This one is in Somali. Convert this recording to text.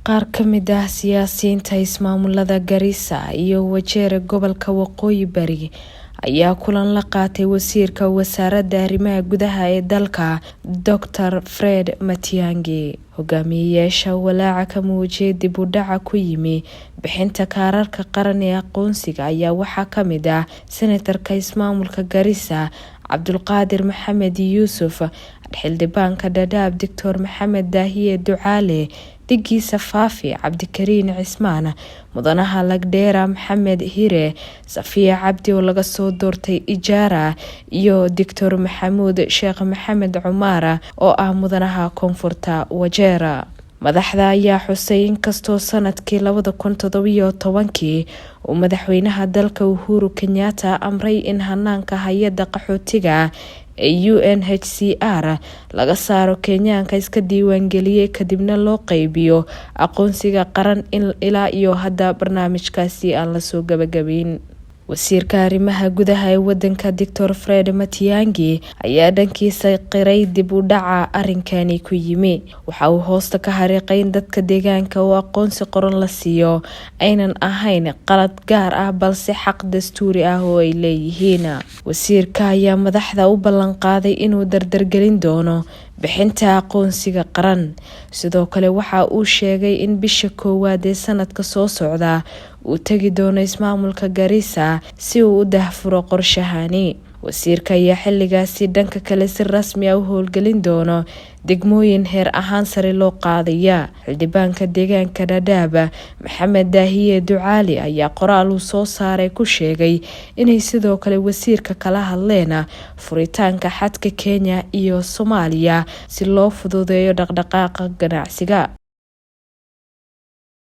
Qaar ka mid ah siyaasiyiinta ismaamulada Garissa iyo Wajir gobolka Waqooyi Bari ayaa kulan la qaatay wasiirka wasaaradda arrimaha gudaha ee dalka Dr. Fred Matiang'i. Hogaamiyayaasha walaaca ka muujiyay dib u dhaca ku yimi bixinta kaararka qaran ee aqoonsiga ayaa waxaa ka mid ah senatarka ismaamulka Garissa Cabdulqaadir Maxamed Yuusuf, xildhibaanka Dadaab Dr. Maxamed Daahiye Ducaale, dhigiisa Faafi Cabdikariin Cismaan, mudanaha Lagdheera Maxamed Hire, Safiya Cabdi oo laga soo doortay Ijaara, iyo Dr. Maxamuud Sheekh Maxamed Cumar oo ah mudanaha Koonfurta Wajir. Madaxda ayaa xusay in kastoo sanadkii 2017 uu madaxweynaha dalka Uhuru Kenyatta amray in hanaanka hay'adda qaxootiga ee UNHCR laga saaro Kenyaanka iska diiwaan geliyay kadibna loo qaybiyo aqoonsiga qaran ilaa iyo hadda barnaamijkaasi aan la soo gabagabeyn. Wasiirka arrimaha gudaha ee wadanka Dr. Fred Matiang'i ayaa dhankiisa qiray dib u dhaca arrinkani ku yimi. Waxa uu hoosta ka xariiqay in dadka deegaanka oo aqoonsi qoran la siiyo aynan ahayn qalad gaar ah balse xaq dastuuri ah oo ay leeyihiin. Wasiirka ayaa madaxda u ballan qaaday inuu dardargelin doono bixinta aqoonsiga qaran. Sidoo kale waxa uu sheegay in bisha koowaad ee sanadka soo socda uu tagi doono ismaamulka Garissa si uu u daahfuro qorshahani. Wasiirka ayaa xilligaasi dhanka kale si rasmi ah u howlgelin doono degmooyin heer ahaan sare loo qaadaya. Xildhibaanka deegaanka Dadaab Maxamed Daahiye Ducaale ayaa qoraal uu soo saaray ku sheegay inay sidoo kale wasiirka kala hadleen furitaanka xadka Kenya iyo Soomaaliya si loo fududeeyo dhaqdhaqaaqa ganacsiga.